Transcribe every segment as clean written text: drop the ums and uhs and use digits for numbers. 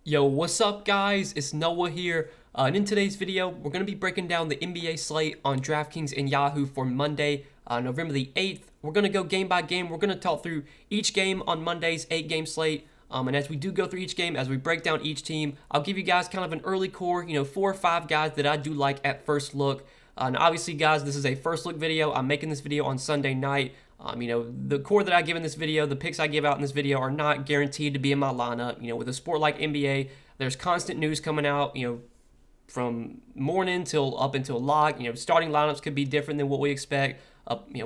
Yo, what's up guys? It's Noah here. And in today's video, we're going to be breaking down the NBA slate on Draftkings and Yahoo for Monday, November the 8th. We're going to go game by game. We're going to talk through each game on Monday's 8-game slate. And as we do go through each game, as we break down each team, I'll give you guys kind of an early core, 4 or 5 guys that I do like at first look. And obviously, guys, this is a first look video. I'm making this video on Sunday night. The core that I give in this video, the picks I give out in this video are not guaranteed to be in my lineup. With a sport like NBA, there's constant news coming out, from morning till up until lock. Starting lineups could be different than what we expect.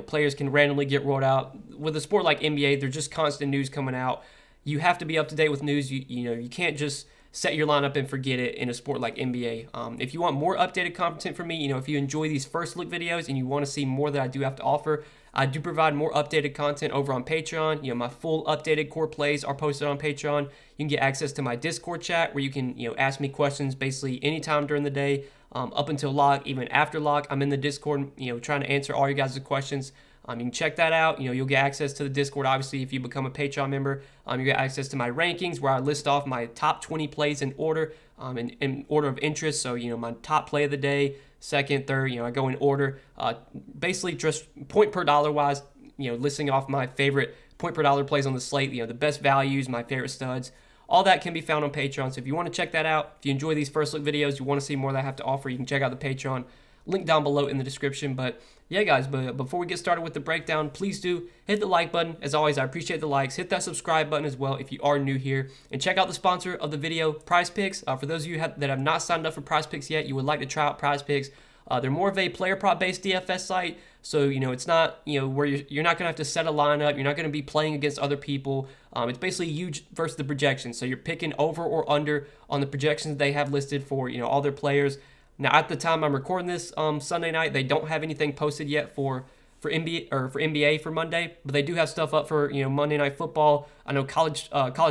Players can randomly get rolled out. With a sport like NBA, there's just constant news coming out. You have to be up to date with news. You can't just set your lineup and forget it in a sport like NBA. If you want more updated content from me, if you enjoy these first look videos and you want to see more that I do have to offer, I do provide more updated content over on Patreon. My full updated core plays are posted on Patreon. You can get access to my Discord chat where you can, ask me questions basically anytime during the day, up until lock, even after lock. I'm in the Discord, trying to answer all your guys' questions. You can check that out. You'll get access to the Discord, obviously, if you become a Patreon member. You get access to my rankings where I list off my top 20 plays in order, in order of interest. So, my top play of the day, second, third, I go in order. Basically, just point per dollar wise, listing off my favorite point per dollar plays on the slate, the best values, my favorite studs. All that can be found on Patreon. So if you want to check that out, if you enjoy these first look videos, you want to see more that I have to offer, you can check out the Patreon. Link down below in the description. But yeah, guys, but before we get started with the breakdown, please do hit the like button. As always, I appreciate the likes. Hit that subscribe button as well if you are new here. And check out the sponsor of the video, PrizePicks. For those of you that have not signed up for PrizePicks yet, you would like to try out PrizePicks. They're more of a player prop based DFS site. So, it's not, where you're not going to have to set a lineup. You're not going to be playing against other people. It's basically you versus the projections. So you're picking over or under on the projections they have listed for, all their players. Now, at the time I'm recording this Sunday night, they don't have anything posted yet for NBA for Monday, but they do have stuff up for Monday Night Football. I know college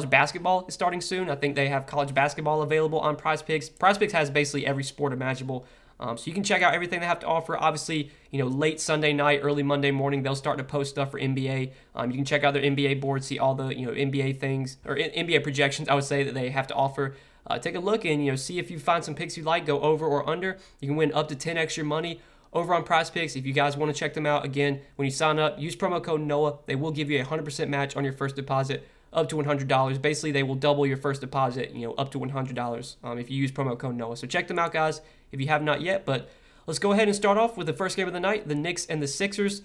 basketball is starting soon. I think they have college basketball available on PrizePicks. PrizePicks has basically every sport imaginable. So you can check out everything they have to offer. Obviously, late Sunday night, early Monday morning, they'll start to post stuff for NBA. You can check out their NBA board, see all the NBA things or NBA projections, I would say, that they have to offer. Take a look and see if you find some picks you like, go over or under. You can win up to 10 extra money over on PrizePicks. If you guys want to check them out, again, when you sign up, use promo code NOAH. They will give you a 100% match on your first deposit up to $100. Basically, they will double your first deposit, up to $100 if you use promo code NOAH. So check them out, guys, if you have not yet. But let's go ahead and start off with the first game of the night, the Knicks and the Sixers.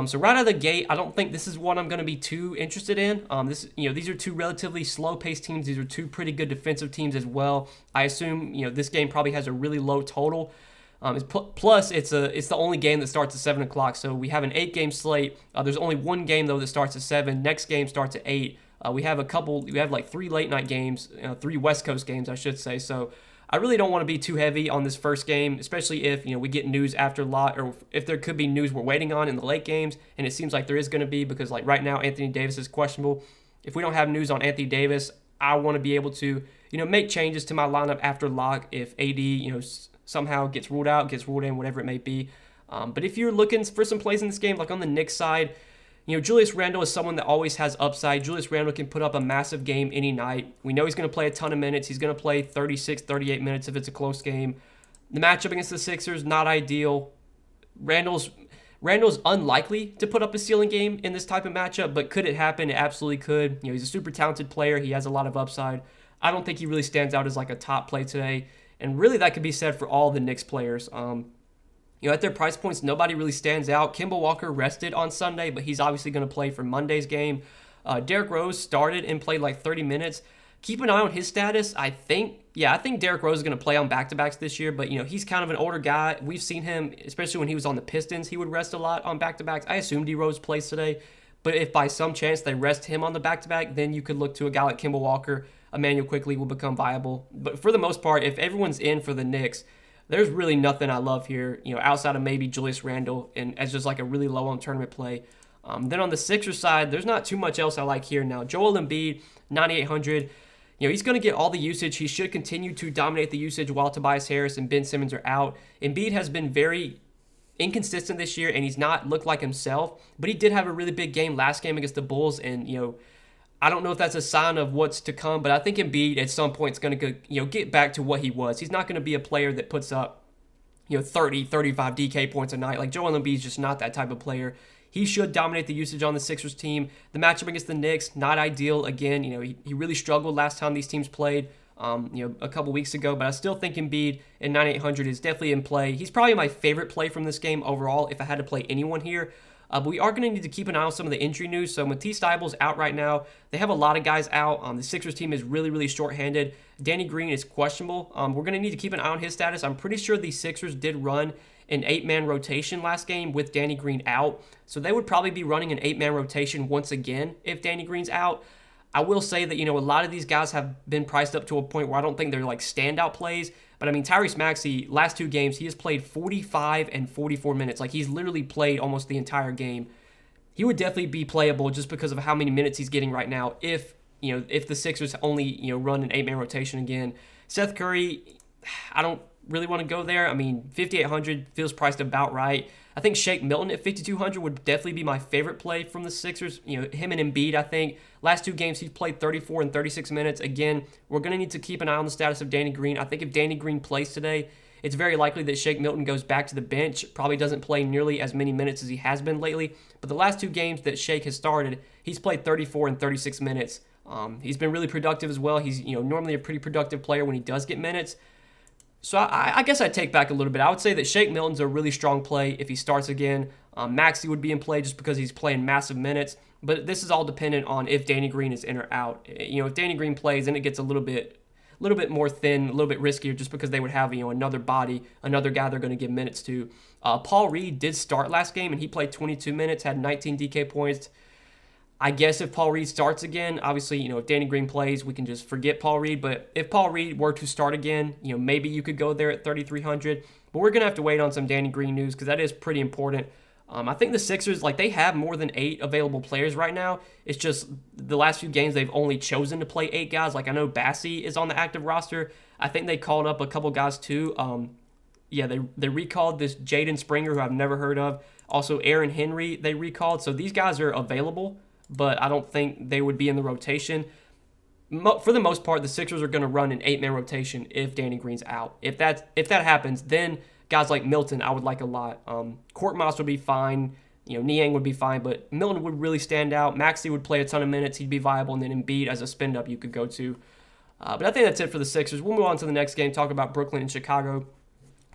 So right out of the gate, I don't think this is one I'm going to be too interested in. These are two relatively slow-paced teams. These are two pretty good defensive teams as well. I assume this game probably has a really low total. Plus, it's the only game that starts at 7 o'clock. So we have an 8-game slate. There's only one game though that starts at 7. Next game starts at 8. We have like 3 late night games, 3 West Coast games, I should say. So I really don't want to be too heavy on this first game, especially if we get news after lot, or if there could be news we're waiting on in the late games, and it seems like there is going to be, because like right now Anthony Davis is questionable. If we don't have news on Anthony Davis, I want to be able to make changes to my lineup after lock if AD somehow gets ruled out, gets ruled in, whatever it may be. But if you're looking for some plays in this game, like on the Knicks side, Julius Randle is someone that always has upside. Julius Randle can put up a massive game any night. We know he's going to play a ton of minutes. He's going to play 36, 38 minutes if it's a close game. The matchup against the Sixers, not ideal. Randle's unlikely to put up a ceiling game in this type of matchup, but could it happen? It absolutely could. He's a super talented player. He has a lot of upside. I don't think he really stands out as like a top play today. And really that could be said for all the Knicks players. At their price points, nobody really stands out. Kemba Walker rested on Sunday, but he's obviously going to play for Monday's game. Derrick Rose started and played like 30 minutes. Keep an eye on his status. I think Derrick Rose is going to play on back-to-backs this year, but he's kind of an older guy. We've seen him, especially when he was on the Pistons, he would rest a lot on back-to-backs. I assume D Rose plays today, but if by some chance they rest him on the back-to-back, then you could look to a guy like Kemba Walker. Emmanuel quickly will become viable. But for the most part, if everyone's in for the Knicks, there's really nothing I love here, outside of maybe Julius Randle and as just like a really low on tournament play. Then on the Sixers side, there's not too much else I like here now. Joel Embiid, 9,800. He's going to get all the usage. He should continue to dominate the usage while Tobias Harris and Ben Simmons are out. Embiid has been very inconsistent this year, and he's not looked like himself. But he did have a really big game last game against the Bulls, and I don't know if that's a sign of what's to come, but I think Embiid at some point is going to go, get back to what he was. He's not going to be a player that puts up, 30, 35 DK points a night. Like Joel Embiid is just not that type of player. He should dominate the usage on the Sixers team. The matchup against the Knicks, not ideal. Again, he really struggled last time these teams played, a couple weeks ago. But I still think Embiid at 9,800 is definitely in play. He's probably my favorite play from this game overall if I had to play anyone here. But we are going to need to keep an eye on some of the injury news. So Matisse Thybulle's out right now. They have a lot of guys out. The Sixers team is really, really shorthanded. Danny Green is questionable. We're going to need to keep an eye on his status. I'm pretty sure the Sixers did run an 8-man rotation last game with Danny Green out. So they would probably be running an 8-man rotation once again if Danny Green's out. I will say that, a lot of these guys have been priced up to a point where I don't think they're like standout plays. But I mean, Tyrese Maxey, last 2 games, he has played 45 and 44 minutes. Like he's literally played almost the entire game. He would definitely be playable just because of how many minutes he's getting right now if the Sixers only, run an 8-man rotation again. Seth Curry, I don't really want to go there. I mean, 5,800 feels priced about right. I think Shake Milton at 5,200 would definitely be my favorite play from the Sixers. Him and Embiid, I think. Last 2 games, he's played 34 and 36 minutes. Again, we're going to need to keep an eye on the status of Danny Green. I think if Danny Green plays today, it's very likely that Shake Milton goes back to the bench. Probably doesn't play nearly as many minutes as he has been lately. But the last 2 games that Shake has started, he's played 34 and 36 minutes. He's been really productive as well. He's normally a pretty productive player when he does get minutes. So I guess I'd take back a little bit. I would say that Shake Milton's a really strong play if he starts again. Maxey would be in play just because he's playing massive minutes. But this is all dependent on if Danny Green is in or out. If Danny Green plays, then it gets a little bit more thin, a little bit riskier just because they would have another body, another guy they're going to give minutes to. Paul Reed did start last game and he played 22 minutes, had 19 DK points. I guess if Paul Reed starts again, obviously, if Danny Green plays, we can just forget Paul Reed. But if Paul Reed were to start again, maybe you could go there at 3,300. But we're going to have to wait on some Danny Green news because that is pretty important. I think the Sixers, they have more than 8 available players right now. It's just the last few games they've only chosen to play 8 guys. Like I know Bassie is on the active roster. I think they called up a couple guys too. They recalled this Jaden Springer, who I've never heard of. Also Aaron Henry they recalled. So these guys are available, but I don't think they would be in the rotation. For the most part, the Sixers are going to run an 8-man rotation if Danny Green's out. If that happens, then guys like Milton I would like a lot. Court Moss would be fine. Niang would be fine, but Milton would really stand out. Maxey would play a ton of minutes. He'd be viable, and then Embiid as a spin-up you could go to. But I think that's it for the Sixers. We'll move on to the next game, talk about Brooklyn and Chicago.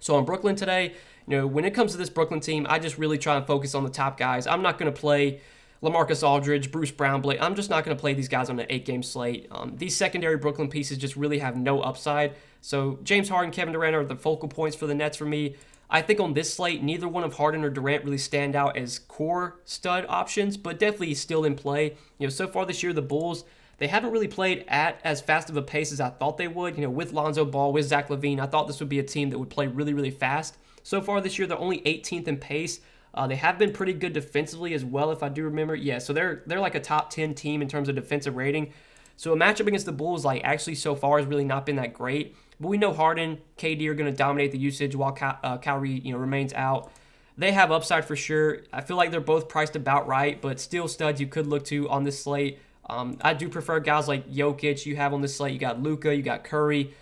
So on Brooklyn today, when it comes to this Brooklyn team, I just really try and focus on the top guys. I'm not going to play LaMarcus Aldridge, Bruce Brown, Blake. I'm just not going to play these guys on an 8-game slate. These secondary Brooklyn pieces just really have no upside. So James Harden, Kevin Durant are the focal points for the Nets for me. I think on this slate, neither one of Harden or Durant really stand out as core stud options, but definitely still in play. So far this year, the Bulls, they haven't really played at as fast of a pace as I thought they would. With Lonzo Ball, with Zach LaVine, I thought this would be a team that would play really, really fast. So far this year, they're only 18th in pace. They have been pretty good defensively as well, if I do remember. Yeah, so they're like a top 10 team in terms of defensive rating. So a matchup against the Bulls, actually so far has really not been that great. But we know Harden, KD are going to dominate the usage while Kyrie, remains out. They have upside for sure. I feel like they're both priced about right, but still studs you could look to on this slate. I do prefer guys like Jokic you have on this slate. You got Luka, you got Curry.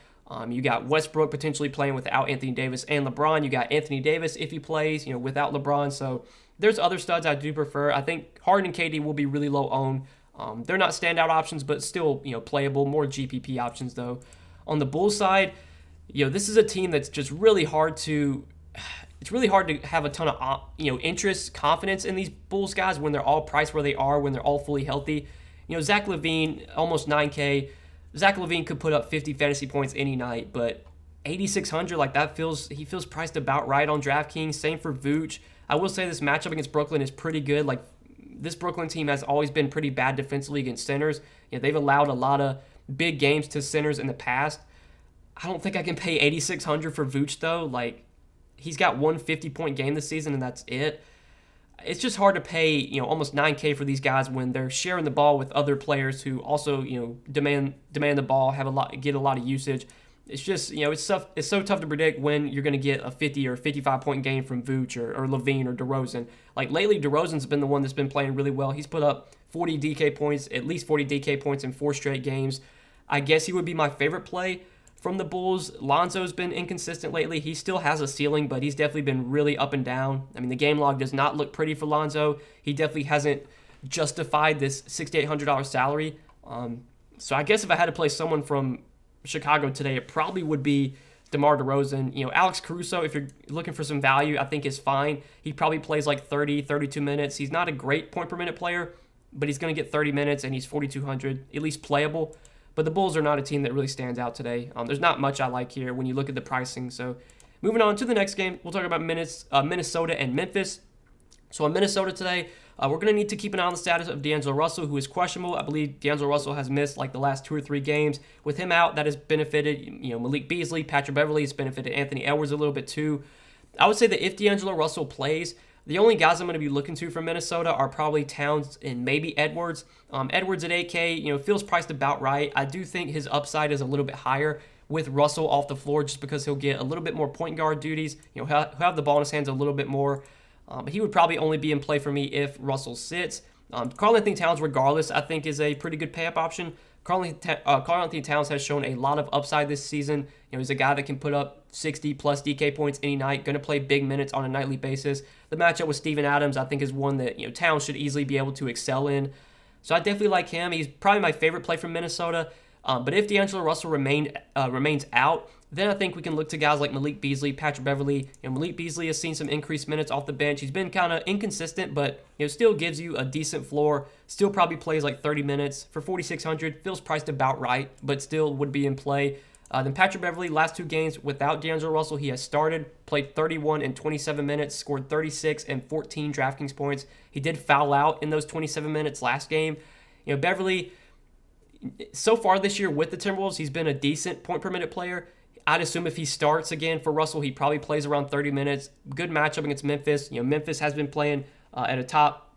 You got Westbrook potentially playing without Anthony Davis and LeBron. You got Anthony Davis if he plays, without LeBron. So there's other studs I do prefer. I think Harden and KD will be really low owned. They're not standout options, but still, playable. More GPP options though. On the Bulls side, this is a team that's just really hard to. It's really hard to have a ton of interest, confidence in these Bulls guys when they're all priced where they are, when they're all fully healthy. Zach LaVine, almost 9K. Zach LaVine could put up 50 fantasy points any night, but 8,600, he feels priced about right on DraftKings. Same for Vooch. I will say this matchup against Brooklyn is pretty good. This Brooklyn team has always been pretty bad defensively against centers. They've allowed a lot of big games to centers in the past. I don't think I can pay 8,600 for Vooch though. He's got one 50-point game this season and that's it. It's just hard to pay, almost 9K for these guys when they're sharing the ball with other players who also, demand the ball, get a lot of usage. It's just, it's tough. It's so tough to predict when you're going to get a 50 or 55 point game from Vooch or Levine or DeRozan. Like lately, DeRozan's been the one that's been playing really well. He's put up 40 DK points, at least 40 DK points in 4 straight games. I guess he would be my favorite play from the Bulls. Lonzo's been inconsistent lately. He still has a ceiling, but he's definitely been really up and down. I mean, the game log does not look pretty for Lonzo. He definitely hasn't justified this $6,800 salary. So I guess if I had to play someone from Chicago today, it probably would be DeMar DeRozan. Alex Caruso, if you're looking for some value, I think is fine. He probably plays like 30, 32 minutes. He's not a great point per minute player, but he's going to get 30 minutes and he's 4,200, at least playable. But the Bulls are not a team that really stands out today. There's not much I like here when you look at the pricing. So moving on to the next game, we'll talk about Minnesota and Memphis. So on Minnesota today, we're going to need to keep an eye on the status of D'Angelo Russell, who is questionable. I believe D'Angelo Russell has missed like the last 2 or 3 games. With him out, that has benefited Malik Beasley, Patrick Beverley. It's benefited Anthony Edwards a little bit too. I would say that if D'Angelo Russell plays, the only guys I'm going to be looking to from Minnesota are probably Towns and maybe Edwards. Edwards at 8K, feels priced about right. I do think his upside is a little bit higher with Russell off the floor just because he'll get a little bit more point guard duties. He'll have the ball in his hands a little bit more. But he would probably only be in play for me if Russell sits. Karl-Anthony Towns, regardless, I think is a pretty good pay-up option. Karl-Anthony Towns has shown a lot of upside this season. He's a guy that can put up 60-plus DK points any night, going to play big minutes on a nightly basis. The matchup with Steven Adams, I think, is one that Towns should easily be able to excel in. So I definitely like him. He's probably my favorite play from Minnesota. But if D'Angelo Russell remains out, then I think we can look to guys like Malik Beasley, Patrick Beverley. Malik Beasley has seen some increased minutes off the bench. He's been kind of inconsistent, but still gives you a decent floor. Still probably plays like 30 minutes for 4,600. Feels priced about right, but still would be in play. Then Patrick Beverley, last 2 games without D'Angelo Russell, he has started, played 31 and 27 minutes, scored 36 and 14 DraftKings points. He did foul out in those 27 minutes last game. Beverley, so far this year with the Timberwolves, he's been a decent point per minute player. I'd assume if he starts again for Russell, he probably plays around 30 minutes. Good matchup against Memphis. Memphis has been playing at a top,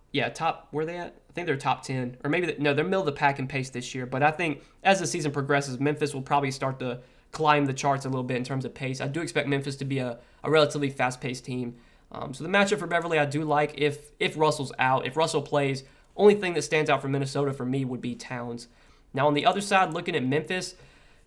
where are they at? I think they're top 10. Or maybe, they're middle of the pack in pace this year. But I think as the season progresses, Memphis will probably start to climb the charts a little bit in terms of pace. I do expect Memphis to be a relatively fast-paced team. So the matchup for Beverley I do like if Russell's out. If Russell plays, only thing that stands out for Minnesota for me would be Towns. Now on the other side, looking at Memphis,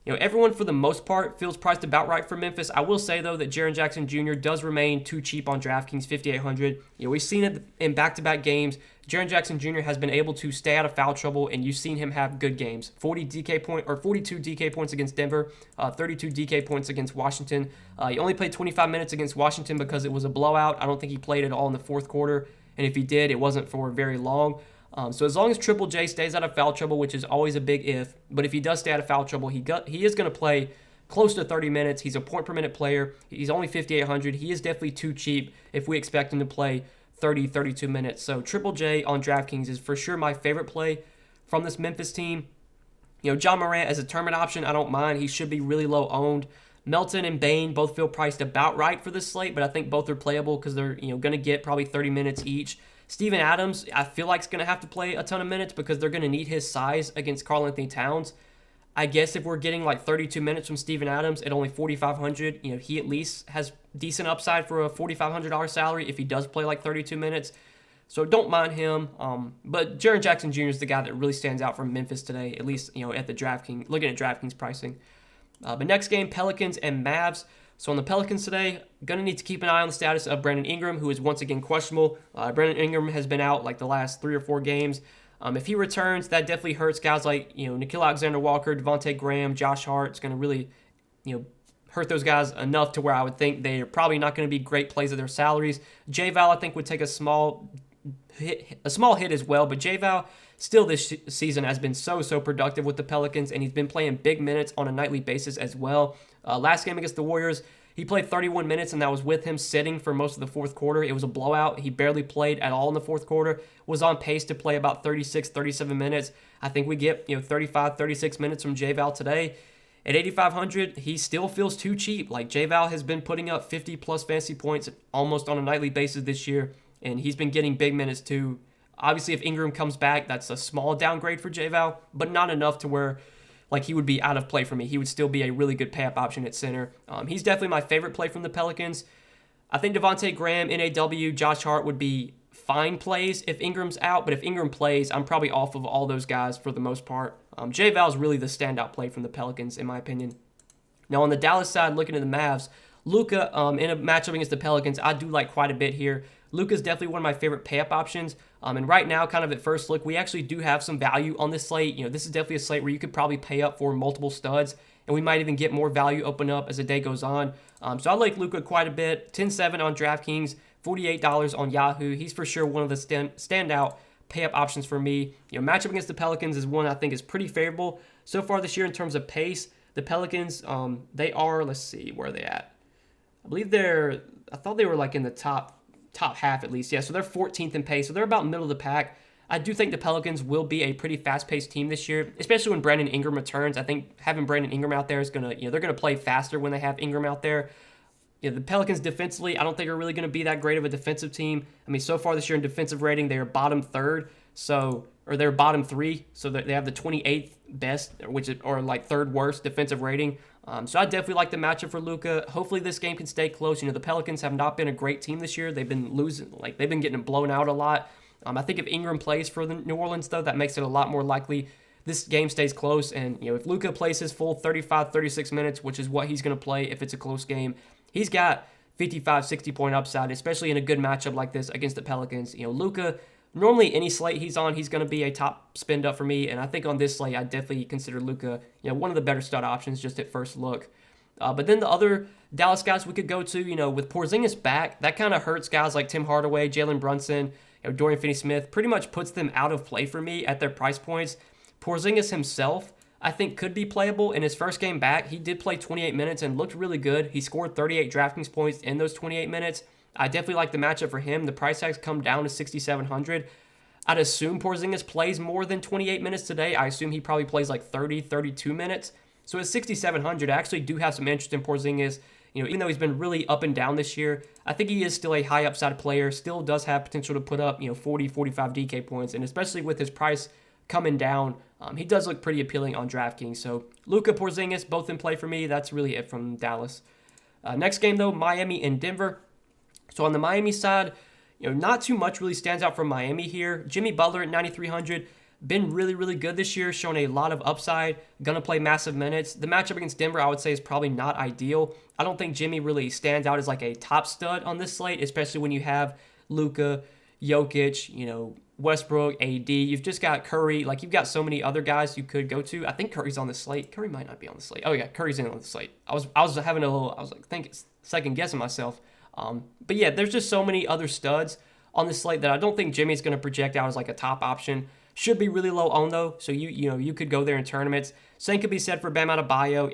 everyone for the most part feels priced about right for Memphis. I will say, though, that Jaren Jackson Jr. does remain too cheap on DraftKings, 5,800. We've seen it in back-to-back games. Jaren Jackson Jr. has been able to stay out of foul trouble, and you've seen him have good games. 42 DK points against Denver, 32 DK points against Washington. He only played 25 minutes against Washington because it was a blowout. I don't think he played at all in the fourth quarter, and if he did, it wasn't for very long. So as long as Triple J stays out of foul trouble, which is always a big if, but if he does stay out of foul trouble, he is going to play close to 30 minutes. He's a point per minute player. He's only 5,800. He is definitely too cheap if we expect him to play 30, 32 minutes. So Triple J on DraftKings is for sure my favorite play from this Memphis team. John Morant as a tournament option, I don't mind. He should be really low owned. Melton and Bane both feel priced about right for this slate, but I think both are playable because they're going to get probably 30 minutes each. Steven Adams, I feel like is going to have to play a ton of minutes because they're going to need his size against Karl-Anthony Towns. I guess if we're getting like 32 minutes from Steven Adams at only 4,500, he at least has decent upside for a $4,500 salary if he does play like 32 minutes. So don't mind him. But Jaren Jackson Jr. is the guy that really stands out from Memphis today, at least at the DraftKings, looking at DraftKings pricing. But next game, Pelicans and Mavs. So on the Pelicans today, going to need to keep an eye on the status of Brandon Ingram, who is once again questionable. Brandon Ingram has been out like the last 3 or 4 games. If he returns, that definitely hurts guys like Nickeil Alexander-Walker, Devontae Graham, Josh Hart. It's going to really hurt those guys enough to where I would think they are probably not going to be great plays of their salaries. J-Val, I think, would take a small hit as well, but J-Val still this season has been so productive with the Pelicans, and he's been playing big minutes on a nightly basis as well. Last game against the Warriors, he played 31 minutes, and that was with him sitting for most of the fourth quarter. It was a blowout. He barely played at all in the fourth quarter, was on pace to play about 36, 37 minutes. I think we get 35, 36 minutes from J-Val today. At 8,500, he still feels too cheap. Like J-Val has been putting up 50-plus fantasy points almost on a nightly basis this year, and he's been getting big minutes too. Obviously, if Ingram comes back, that's a small downgrade for J-Val, but not enough to where like he would be out of play for me. He would still be a really good pay up option at center. He's definitely my favorite play from the Pelicans. I think Devontae Graham, NAW, Josh Hart would be fine plays if Ingram's out, but if Ingram plays, I'm probably off of all those guys for the most part. J Val is really the standout play from the Pelicans, in my opinion. Now, on the Dallas side, looking at the Mavs, Luka in a matchup against the Pelicans, I do like quite a bit here. Luka's definitely one of my favorite pay-up options. And right now, kind of at first look, we actually do have some value on this slate. This is definitely a slate where you could probably pay up for multiple studs, and we might even get more value open up as the day goes on. So I like Luka quite a bit. 10-7 on DraftKings, $48 on Yahoo. He's for sure one of the standout pay-up options for me. Matchup against the Pelicans is one I think is pretty favorable so far this year in terms of pace. The Pelicans, they are, let's see, where are they at? I thought they were like in the top half at least. Yeah, so they're 14th in pace, so they're about middle of the pack. I do think the Pelicans will be a pretty fast-paced team this year, especially when Brandon Ingram returns. I think having Brandon Ingram out there is going to, they're going to play faster when they have Ingram out there. The Pelicans defensively, I don't think are really going to be that great of a defensive team. I mean, so far this year in defensive rating, they are bottom third, or they're bottom three, so they have the 28th best, or like third worst defensive rating. So I definitely like the matchup for Luka. Hopefully this game can stay close. The Pelicans have not been a great team this year. They've been losing, they've been getting blown out a lot. I think if Ingram plays for the New Orleans, though, that makes it a lot more likely this game stays close. And, if Luka plays his full 35, 36 minutes, which is what he's going to play if it's a close game, he's got 55, 60-point upside, especially in a good matchup like this against the Pelicans. Luka, normally any slate he's on, he's going to be a top spend up for me. And I think on this slate, I definitely consider Luka, one of the better stud options just at first look. But then the other Dallas guys we could go to, with Porzingis back, that kind of hurts guys like Tim Hardaway, Jalen Brunson, Dorian Finney-Smith, pretty much puts them out of play for me at their price points. Porzingis himself, I think, could be playable. In his first game back, he did play 28 minutes and looked really good. He scored 38 DraftKings points in those 28 minutes. I definitely like the matchup for him. The price tag's come down to $6,700. I'd assume Porzingis plays more than 28 minutes today. I assume he probably plays like 30, 32 minutes. So at $6,700, I actually do have some interest in Porzingis. Even though he's been really up and down this year, I think he is still a high upside player, still does have potential to put up, 40, 45 DK points, and especially with his price coming down, he does look pretty appealing on DraftKings. So Luka, Porzingis, both in play for me. That's really it from Dallas. Next game, though, Miami and Denver. So on the Miami side, not too much really stands out from Miami here. Jimmy Butler at 9,300. Been really, really good this year, shown a lot of upside, going to play massive minutes. The matchup against Denver, I would say, is probably not ideal. I don't think Jimmy really stands out as like a top stud on this slate, especially when you have Luka, Jokic, Westbrook, AD. You've just got Curry. You've got so many other guys you could go to. I think Curry's on the slate. Curry might not be on the slate. Oh, yeah, Curry's in on the slate. I was having a little, second guessing myself. But yeah, there's just so many other studs on this slate that I don't think Jimmy's going to project out as like a top option. Should be really low owned though, so you could go there in tournaments. Same could be said for Bam Adebayo.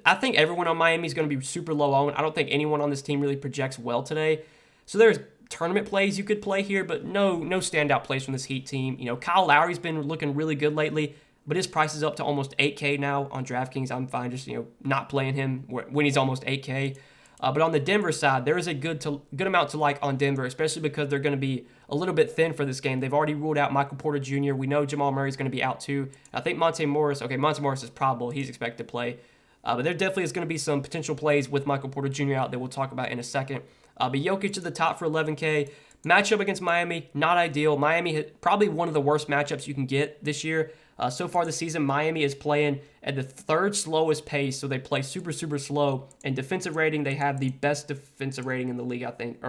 I think everyone on Miami is going to be super low owned. I don't think anyone on this team really projects well today. So there's tournament plays you could play here, but no standout plays from this Heat team. Kyle Lowry's been looking really good lately, but his price is up to almost 8K now on DraftKings. I'm fine just not playing him when he's almost 8K. But on the Denver side, there is a good amount to like on Denver, especially because they're going to be a little bit thin for this game. They've already ruled out Michael Porter Jr. We know Jamal Murray's going to be out too. I think Monte Morris is probable. He's expected to play. But there definitely is going to be some potential plays with Michael Porter Jr. out that we'll talk about in a second. But Jokic at the top for 11K. Matchup against Miami, not ideal. Miami, probably one of the worst matchups you can get this year. So far this season, Miami is playing at the third slowest pace, so they play super, super slow. And defensive rating, they have the best defensive rating in the league, I think.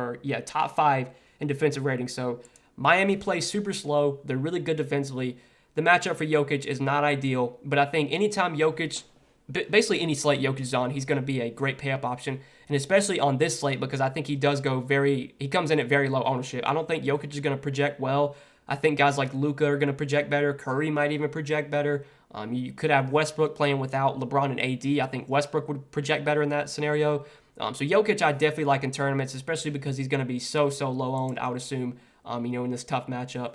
Top 5 in defensive rating. So Miami plays super slow. They're really good defensively. The matchup for Jokic is not ideal, but I think anytime Jokic, basically any slate Jokic is on, he's going to be a great pay-up option. And especially on this slate, because I think he comes in at very low ownership. I don't think Jokic is going to project well. I think guys like Luka are going to project better. Curry might even project better. You could have Westbrook playing without LeBron and AD. I think Westbrook would project better in that scenario. So Jokic I definitely like in tournaments, especially because he's going to be so low owned, I would assume, in this tough matchup.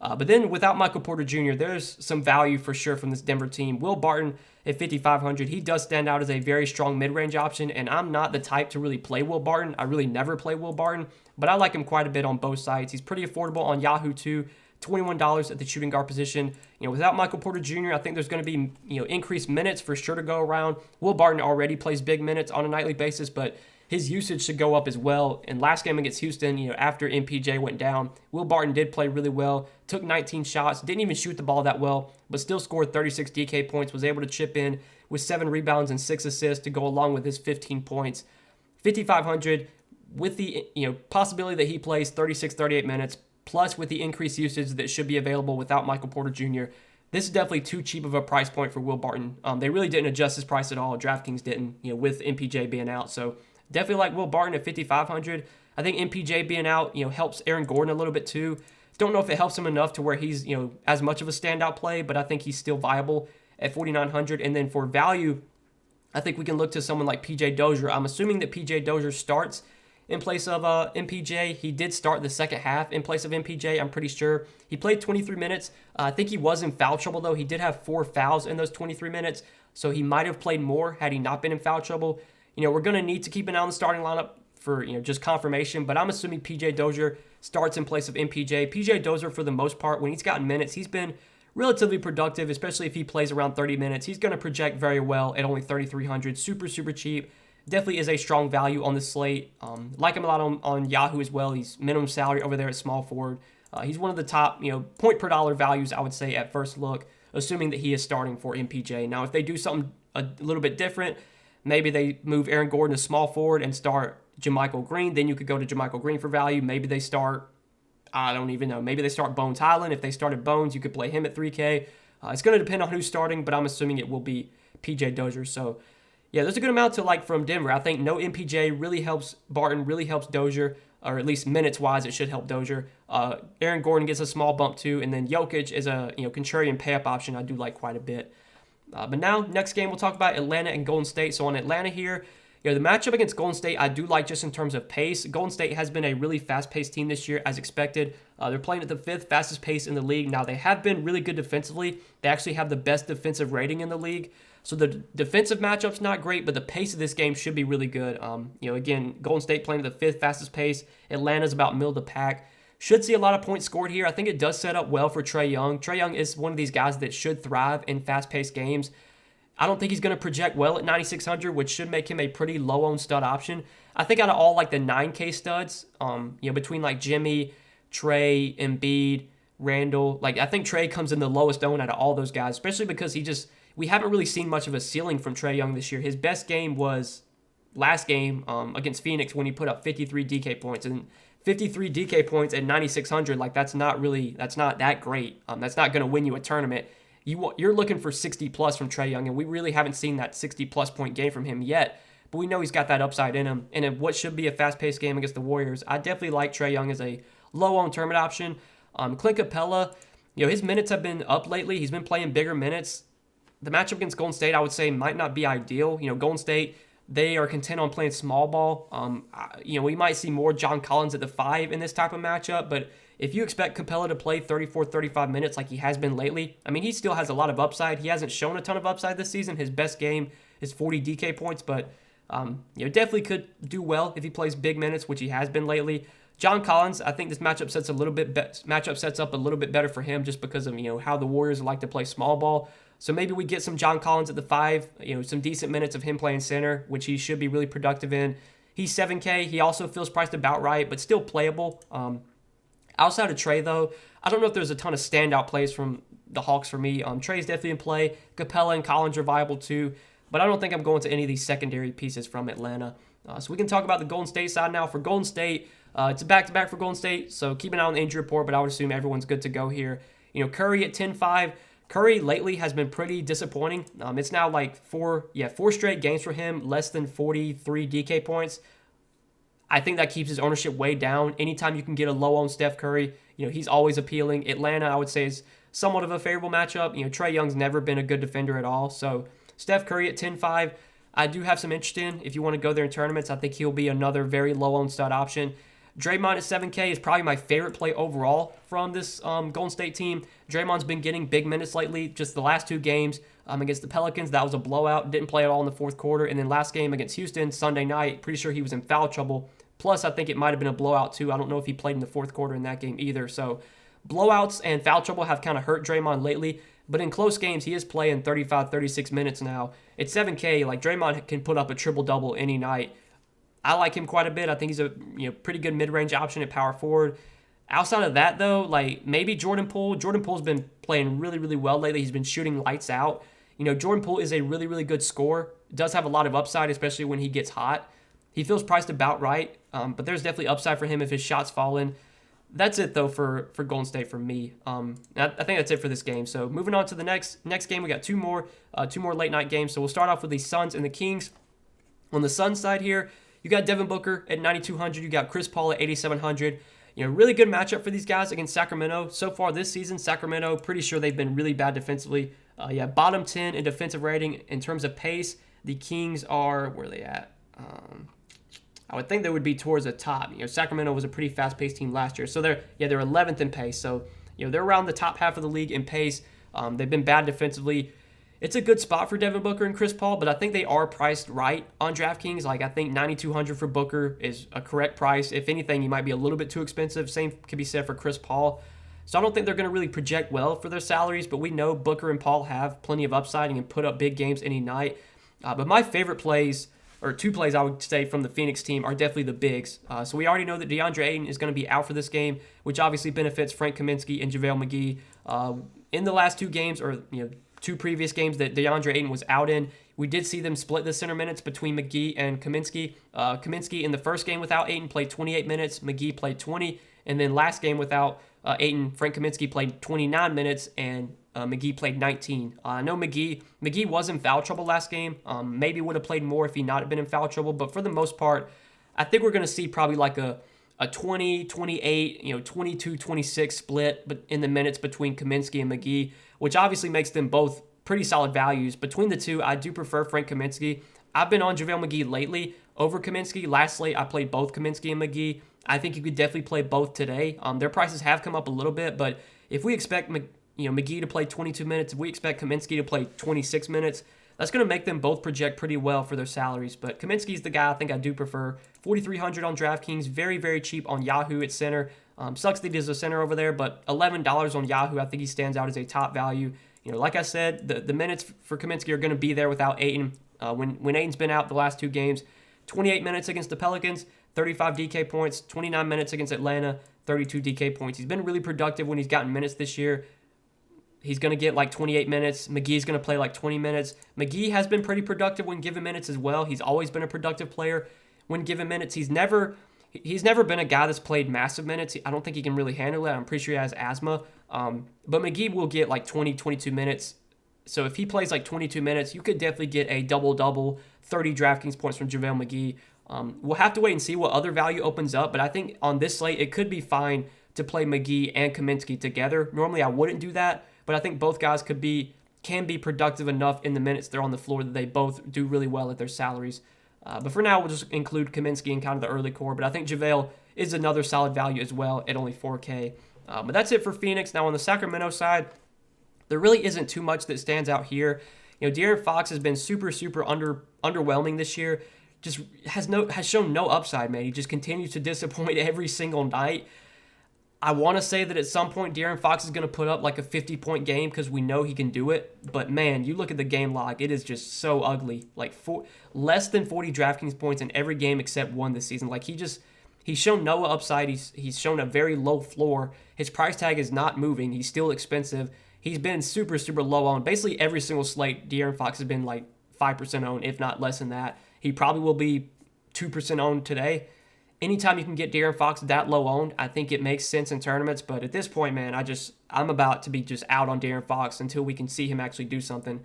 But then without Michael Porter Jr., there's some value for sure from this Denver team. Will Barton at 5,500, he does stand out as a very strong mid-range option, and I'm not the type to really play Will Barton. I really never play Will Barton, but I like him quite a bit on both sides. He's pretty affordable on Yahoo too, $21 at the shooting guard position. Without Michael Porter Jr., I think there's going to be, increased minutes for sure to go around. Will Barton already plays big minutes on a nightly basis, but his usage should go up as well. And last game against Houston, after MPJ went down, Will Barton did play really well, took 19 shots, didn't even shoot the ball that well, but still scored 36 DK points, was able to chip in with 7 rebounds and 6 assists to go along with his 15 points. 5,500 with the possibility that he plays 36, 38 minutes, plus with the increased usage that should be available without Michael Porter Jr. This is definitely too cheap of a price point for Will Barton. They really didn't adjust his price at all. DraftKings didn't, with MPJ being out. So definitely like Will Barton at 5,500. I think MPJ being out, helps Aaron Gordon a little bit too. Don't know if it helps him enough to where he's, as much of a standout play, but I think he's still viable at 4,900. And then for value, I think we can look to someone like PJ Dozier. I'm assuming that PJ Dozier starts in place of MPJ. He did start the second half in place of MPJ, I'm pretty sure. He played 23 minutes. I think he was in foul trouble, though. He did have 4 fouls in those 23 minutes, so he might have played more had he not been in foul trouble. We're going to need to keep an eye on the starting lineup for, just confirmation, but I'm assuming PJ Dozier starts in place of MPJ. PJ Dozier, for the most part, when he's gotten minutes, he's been relatively productive, especially if he plays around 30 minutes. He's going to project very well at only 3,300. Super, super cheap. Definitely is a strong value on the slate. Like him a lot on Yahoo as well. He's minimum salary over there at small forward. He's one of the top, point per dollar values, I would say, at first look, assuming that he is starting for MPJ. Now, if they do something a little bit different, maybe they move Aaron Gordon to small forward and start JaMychal Green, then you could go to JaMychal Green for value. Maybe they start, I don't even know, maybe they start Bones Highland. If they started Bones, you could play him at 3K. It's going to depend on who's starting, but I'm assuming it will be PJ Dozier. So, yeah, there's a good amount to like from Denver. I think no MPJ really helps Barton, really helps Dozier, or at least minutes-wise, it should help Dozier. Aaron Gordon gets a small bump too, and then Jokic is a contrarian pay-up option I do like quite a bit. But now, next game, we'll talk about Atlanta and Golden State. So on Atlanta here, the matchup against Golden State, I do like just in terms of pace. Golden State has been a really fast-paced team this year, as expected. They're playing at the 5th fastest pace in the league. Now, they have been really good defensively. They actually have the best defensive rating in the league. So the defensive matchup's not great, but the pace of this game should be really good. Again, Golden State playing at the 5th fastest pace. Atlanta's about middle of the pack. Should see a lot of points scored here. I think it does set up well for Trae Young. Trae Young is one of these guys that should thrive in fast-paced games. I don't think he's going to project well at 9,600, which should make him a pretty low-owned stud option. I think out of all like the 9K studs, between like Jimmy, Trae, Embiid, Randall, I think Trae comes in the lowest owned out of all those guys, especially because we haven't really seen much of a ceiling from Trae Young this year. His best game was last game against Phoenix when he put up 53 DK points, and 53 DK points at 9,600, that's not that great. That's not going to win you a tournament. You're looking for 60 plus from Trae Young, and we really haven't seen that 60 plus point game from him yet. But we know he's got that upside in him. And in what should be a fast-paced game against the Warriors, I definitely like Trae Young as a low-owned tournament option. Clint Capella, his minutes have been up lately. He's been playing bigger minutes. The matchup against Golden State, I would say, might not be ideal. Golden State, they are content on playing small ball. We might see more John Collins at the 5 in this type of matchup, but if you expect Capella to play 34, 35 minutes like he has been lately, he still has a lot of upside. He hasn't shown a ton of upside this season. His best game is 40 DK points, but definitely could do well if he plays big minutes, which he has been lately. John Collins, I think this matchup sets up a little bit better for him just because of how the Warriors like to play small ball. So maybe we get some John Collins at the 5, some decent minutes of him playing center, which he should be really productive in. He's 7K. He also feels priced about right, but still playable. Outside of Trae, though, I don't know if there's a ton of standout plays from the Hawks for me. Trae's definitely in play. Capella and Collins are viable too, but I don't think I'm going to any of these secondary pieces from Atlanta. So we can talk about the Golden State side now. For Golden State, it's a back-to-back for Golden State, so keep an eye on the injury report, but I would assume everyone's good to go here. Curry at 10-5. Curry lately has been pretty disappointing. It's now like four straight games for him, less than 43 DK points. I think that keeps his ownership way down. Anytime you can get a low-owned Steph Curry, he's always appealing. Atlanta, I would say, is somewhat of a favorable matchup. Trae Young's never been a good defender at all. So Steph Curry at 10-5, I do have some interest in. If you want to go there in tournaments, I think he'll be another very low-owned stud option. Draymond at 7K is probably my favorite play overall from this Golden State team. Draymond's been getting big minutes lately. Just the last 2 games against the Pelicans, that was a blowout. Didn't play at all in the fourth quarter. And then last game against Houston, Sunday night, pretty sure he was in foul trouble. Plus, I think it might have been a blowout too. I don't know if he played in the fourth quarter in that game either. So Blowouts and foul trouble have kind of hurt Draymond lately, but in close games, he is playing 35, 36 minutes now. At 7K, like Draymond can put up a triple-double any night. I like him quite a bit. I think he's a pretty good mid-range option at power forward. Outside of that, though, like maybe Jordan Poole. Jordan Poole's been playing really, really well lately. He's been shooting lights out. Jordan Poole is a really, really good scorer. Does have a lot of upside, especially when he gets hot. He feels priced about right, but there's definitely upside for him if his shots fall in. That's it, though, for Golden State for me. I think that's it for this game. So moving on to the next game, we got two more late-night games. So we'll start off with the Suns and the Kings. On the Suns side here, you got Devin Booker at 9,200. You got Chris Paul at 8,700. Really good matchup for these guys against Sacramento. So far this season, Sacramento, pretty sure they've been really bad defensively. Bottom 10 in defensive rating. In terms of pace, the Kings are, where are they at? I would think they would be towards the top. Sacramento was a pretty fast-paced team last year. So they're 11th in pace. So, they're around the top half of the league in pace. They've been bad defensively. It's a good spot for Devin Booker and Chris Paul, but I think they are priced right on DraftKings. Like, I think 9,200 for Booker is a correct price. If anything, he might be a little bit too expensive. Same can be said for Chris Paul. So I don't think they're going to really project well for their salaries, but we know Booker and Paul have plenty of upside and can put up big games any night. But my favorite plays, or two plays I would say from the Phoenix team, are definitely the bigs. So we already know that DeAndre Ayton is going to be out for this game, which obviously benefits Frank Kaminsky and JaVale McGee. In the last two games, or two previous games that DeAndre Ayton was out in, we did see them split the center minutes between McGee and Kaminsky. Kaminsky in the first game without Ayton played 28 minutes, McGee played 20, and then last game without Ayton, Frank Kaminsky played 29 minutes, and McGee played 19. I know McGee was in foul trouble last game. Maybe would have played more if he not been in foul trouble, but for the most part, I think we're going to see probably like a 20, 28, 22, 26 split but in the minutes between Kaminsky and McGee, which obviously makes them both pretty solid values. Between the two, I do prefer Frank Kaminsky. I've been on JaVale McGee lately over Kaminsky. Last slate, I played both Kaminsky and McGee. I think you could definitely play both today. Their prices have come up a little bit, but if we expect McGee to play 22 minutes, if we expect Kaminsky to play 26 minutes, that's going to make them both project pretty well for their salaries. But Kaminsky's the guy I think I do prefer. 4,300 on DraftKings, very, very cheap on Yahoo at center. Sucks that he's a center over there, but $11 on Yahoo, I think he stands out as a top value. Like I said, the minutes for Kaminsky are going to be there without Ayton. When Ayton's been out the last two games, 28 minutes against the Pelicans, 35 DK points, 29 minutes against Atlanta, 32 DK points. He's been really productive when he's gotten minutes this year. He's going to get like 28 minutes. McGee's going to play like 20 minutes. McGee has been pretty productive when given minutes as well. He's always been a productive player when given minutes. He's never been a guy that's played massive minutes. I don't think he can really handle it. I'm pretty sure he has asthma. But McGee will get like 20, 22 minutes. So if he plays like 22 minutes, you could definitely get a double-double, 30 DraftKings points from JaVale McGee. We'll have to wait and see what other value opens up, but I think on this slate, it could be fine to play McGee and Kaminsky together. Normally, I wouldn't do that, but I think both guys can be productive enough in the minutes they're on the floor that they both do really well at their salaries. But for now, we'll just include Kaminsky in kind of the early core, but I think JaVale is another solid value as well at only 4K. But that's it for Phoenix. Now on the Sacramento side, there really isn't too much that stands out here. De'Aaron Fox has been super, super underwhelming this year. Just has shown no upside, man. He just continues to disappoint every single night. I want to say that at some point De'Aaron Fox is going to put up like a 50-point game because we know he can do it. But man, you look at the game log, it is just so ugly. Like less than 40 DraftKings points in every game except one this season. Like he's shown no upside. He's shown a very low floor. His price tag is not moving. He's still expensive. He's been super, super low on basically every single slate. De'Aaron Fox has been like 5% owned, if not less than that. He probably will be 2% owned today. Anytime you can get De'Aaron Fox that low owned, I think it makes sense in tournaments. But at this point, man, I'm about to be just out on De'Aaron Fox until we can see him actually do something.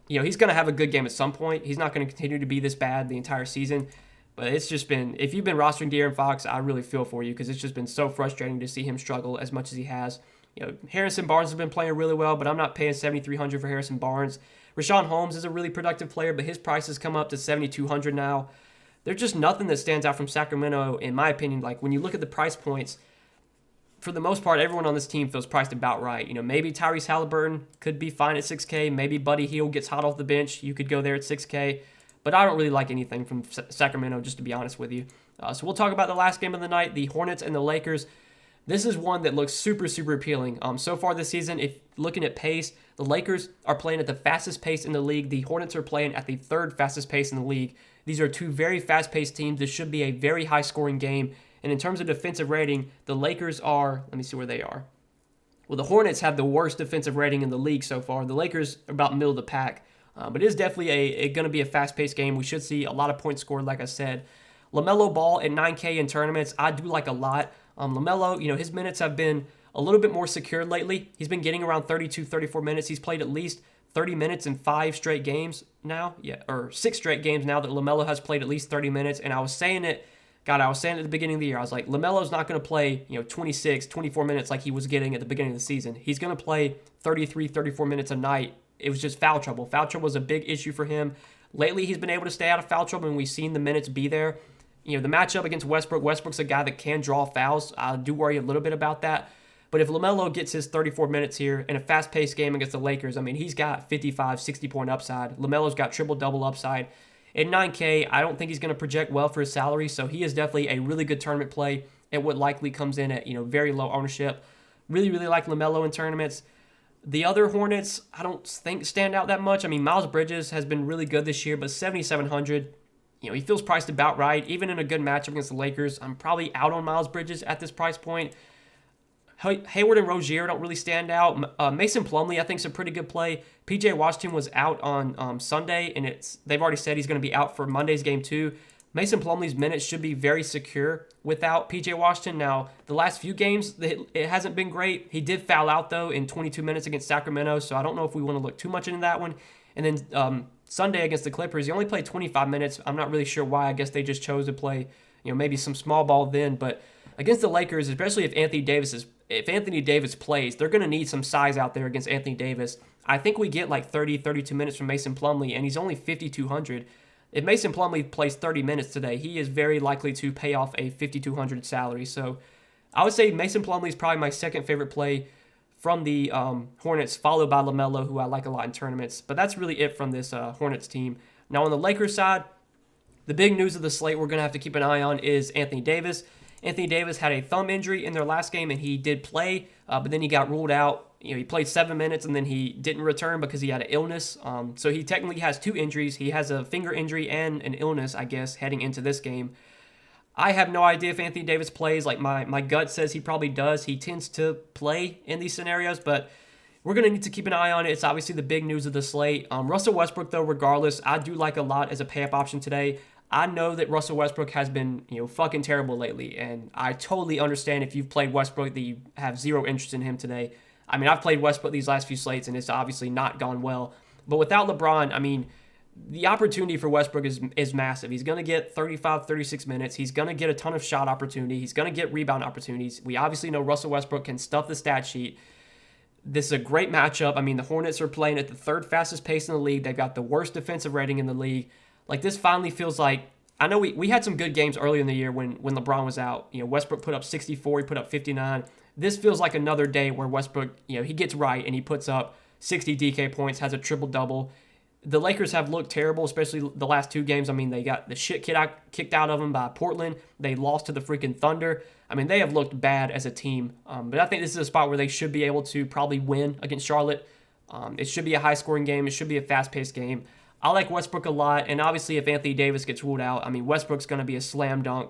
He's going to have a good game at some point. He's not going to continue to be this bad the entire season. But it's just been, if you've been rostering De'Aaron Fox, I really feel for you because it's just been so frustrating to see him struggle as much as he has. Harrison Barnes has been playing really well, but I'm not paying $7,300 for Harrison Barnes. Rashawn Holmes is a really productive player, but his price has come up to $7,200 now. There's just nothing that stands out from Sacramento, in my opinion. Like, when you look at the price points, for the most part, everyone on this team feels priced about right. Maybe Tyrese Halliburton could be fine at 6K. Maybe Buddy Hield gets hot off the bench. You could go there at 6K. But I don't really like anything from Sacramento, just to be honest with you. So we'll talk about the last game of the night, the Hornets and the Lakers. This is one that looks super, super appealing. So far this season, if looking at pace, the Lakers are playing at the fastest pace in the league. The Hornets are playing at the third fastest pace in the league. These are two very fast-paced teams. This should be a very high-scoring game. And in terms of defensive rating, the Lakers are, let me see where they are. Well, the Hornets have the worst defensive rating in the league so far. The Lakers are about middle of the pack. But it is definitely going to be a fast-paced game. We should see a lot of points scored, like I said. LaMelo Ball at 9K in tournaments, I do like a lot. LaMelo, his minutes have been a little bit more secured lately. He's been getting around 32, 34 minutes. He's played at least 30 minutes in 5 straight games now. Yeah, or 6 straight games now that LaMelo has played at least 30 minutes. And I was saying it at the beginning of the year. I was like, LaMelo's not going to play, 26, 24 minutes like he was getting at the beginning of the season. He's going to play 33, 34 minutes a night. It was just foul trouble. Foul trouble was a big issue for him. Lately, he's been able to stay out of foul trouble, and we've seen the minutes be there. The matchup against Westbrook's a guy that can draw fouls. I do worry a little bit about that. But if LaMelo gets his 34 minutes here in a fast-paced game against the Lakers, he's got 55, 60-point upside. LaMelo's got triple-double upside. At 9K, I don't think he's going to project well for his salary, so he is definitely a really good tournament play at what likely comes in at, very low ownership. Really, really like LaMelo in tournaments. The other Hornets, I don't think stand out that much. Miles Bridges has been really good this year, but 7,700, he feels priced about right. Even in a good matchup against the Lakers, I'm probably out on Miles Bridges at this price point. Hayward and Rozier don't really stand out. Mason Plumlee, I think, is a pretty good play. PJ Washington was out on Sunday, and they've already said he's going to be out for Monday's game too. Mason Plumlee's minutes should be very secure without PJ Washington. Now, the last few games, it hasn't been great. He did foul out, though, in 22 minutes against Sacramento, so I don't know if we want to look too much into that one. And then Sunday against the Clippers, he only played 25 minutes. I'm not really sure why. I guess they just chose to play, maybe some small ball then. But against the Lakers, especially if Anthony Davis plays, they're going to need some size out there against Anthony Davis. I think we get like 30, 32 minutes from Mason Plumlee, and he's only 5,200. If Mason Plumlee plays 30 minutes today, he is very likely to pay off a 5,200 salary. So I would say Mason Plumlee is probably my second favorite play from the Hornets, followed by LaMelo, who I like a lot in tournaments. But that's really it from this Hornets team. Now on the Lakers side, the big news of the slate we're going to have to keep an eye on is Anthony Davis. Anthony Davis had a thumb injury in their last game, and he did play, but then he got ruled out. He played 7 minutes, and then he didn't return because he had an illness. So he technically has 2 injuries. He has a finger injury and an illness, I guess, heading into this game. I have no idea if Anthony Davis plays. Like my gut says he probably does. He tends to play in these scenarios, but we're going to need to keep an eye on it. It's obviously the big news of the slate. Russell Westbrook, though, regardless, I do like a lot as a pay-up option today. I know that Russell Westbrook has been, fucking terrible lately, and I totally understand if you've played Westbrook that you have zero interest in him today. I've played Westbrook these last few slates, and it's obviously not gone well. But without LeBron, the opportunity for Westbrook is massive. He's going to get 35, 36 minutes. He's going to get a ton of shot opportunity. He's going to get rebound opportunities. We obviously know Russell Westbrook can stuff the stat sheet. This is a great matchup. The Hornets are playing at the third fastest pace in the league. They've got the worst defensive rating in the league. Like, this finally feels like, I know we had some good games earlier in the year when LeBron was out. Westbrook put up 64, he put up 59. This feels like another day where Westbrook, he gets right and he puts up 60 DK points, has a triple-double. The Lakers have looked terrible, especially the last 2 games. They got the shit kicked out of them by Portland. They lost to the freaking Thunder. They have looked bad as a team. But I think this is a spot where they should be able to probably win against Charlotte. It should be a high-scoring game. It should be a fast-paced game. I like Westbrook a lot, and obviously if Anthony Davis gets ruled out, Westbrook's going to be a slam dunk,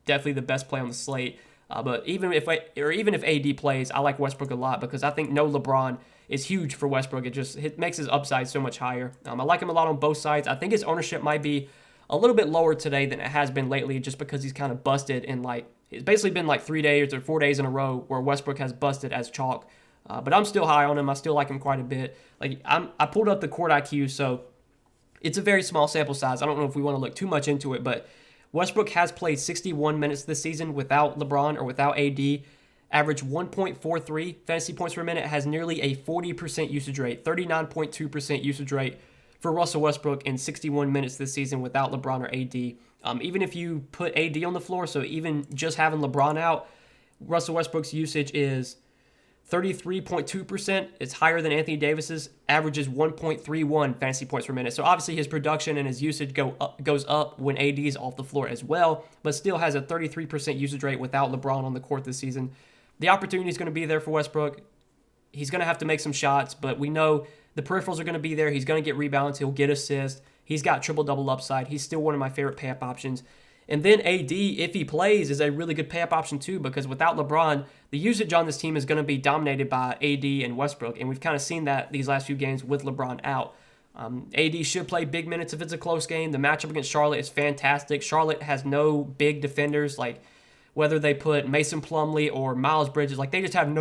definitely the best play on the slate. But even if AD plays, I like Westbrook a lot because I think no LeBron is huge for Westbrook. It makes his upside so much higher. I like him a lot on both sides. I think his ownership might be a little bit lower today than it has been lately, just because he's kind of busted in it's basically been 3 days or 4 days in a row where Westbrook has busted as chalk. But I'm still high on him. I still like him quite a bit. I pulled up the court IQ, so it's a very small sample size. I don't know if we want to look too much into it, but Westbrook has played 61 minutes this season without LeBron or without AD. Average 1.43 fantasy points per minute, has nearly a 40% usage rate, 39.2% usage rate for Russell Westbrook in 61 minutes this season without LeBron or AD. Even if you put AD on the floor, so even just having LeBron out, Russell Westbrook's usage is 33.2%. It's higher than Anthony Davis's. Averages 1.31 fantasy points per minute. So obviously his production and his usage goes up when AD is off the floor as well, but still has a 33% usage rate without LeBron on the court this season. The opportunity is going to be there for Westbrook. He's going to have to make some shots, but we know the peripherals are going to be there. He's going to get rebounds. He'll get assists. He's got triple-double upside. He's still one of my favorite pay-up options. And then AD, if he plays, is a really good pay-up option too, because without LeBron, the usage on this team is going to be dominated by AD and Westbrook, and we've kind of seen that these last few games with LeBron out. AD should play big minutes if it's a close game. The matchup against Charlotte is fantastic. Charlotte has no big defenders, like whether they put Mason Plumlee or Miles Bridges, like they just have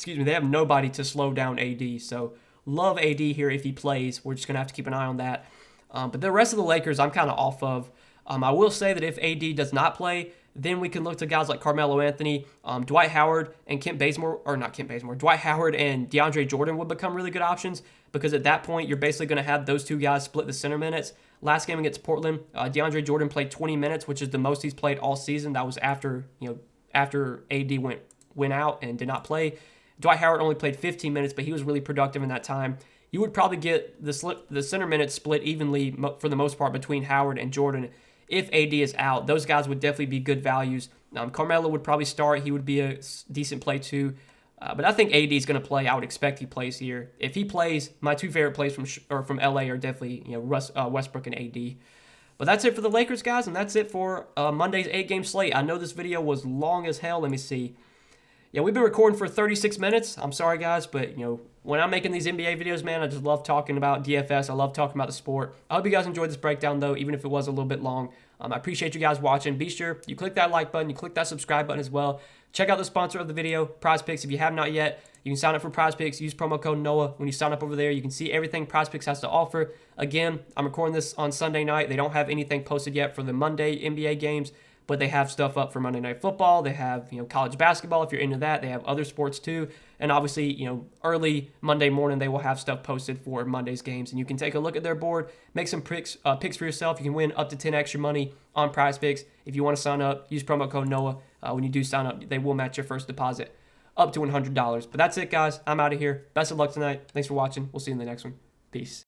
they have nobody to slow down AD. So love AD here if he plays. We're just going to have to keep an eye on that. But the rest of the Lakers, I'm kind of off of. I will say that if AD does not play, then we can look to guys like Carmelo Anthony, Dwight Howard, and Dwight Howard and DeAndre Jordan would become really good options, because at that point, you're basically going to have those two guys split the center minutes. Last game against Portland, DeAndre Jordan played 20 minutes, which is the most he's played all season. That was after AD went out and did not play. Dwight Howard only played 15 minutes, but he was really productive in that time. You would probably get the center minutes split evenly for the most part between Howard and Jordan. If AD is out, those guys would definitely be good values. Carmelo would probably start. He would be a decent play too. But I think AD is going to play. I would expect he plays here. If he plays, my two favorite plays from LA are definitely Westbrook and AD. But that's it for the Lakers, guys, and that's it for Monday's 8-game slate. I know this video was long as hell. Let me see. Yeah, we've been recording for 36 minutes. I'm sorry, guys, but, when I'm making these NBA videos, man, I just love talking about DFS. I love talking about the sport. I hope you guys enjoyed this breakdown, though, even if it was a little bit long. I appreciate you guys watching. Be sure you click that like button. You click that subscribe button as well. Check out the sponsor of the video, PrizePicks. If you have not yet, you can sign up for PrizePicks. Use promo code NOAH. When you sign up over there, you can see everything PrizePicks has to offer. Again, I'm recording this on Sunday night. They don't have anything posted yet for the Monday NBA games, but they have stuff up for Monday Night Football. They have, college basketball if you're into that. They have other sports too. And obviously, early Monday morning, they will have stuff posted for Monday's games. And you can take a look at their board, make some picks for yourself. You can win up to 10 extra money on PrizePicks. If you want to sign up, use promo code NOAH. When you do sign up, they will match your first deposit up to $100. But that's it, guys. I'm out of here. Best of luck tonight. Thanks for watching. We'll see you in the next one. Peace.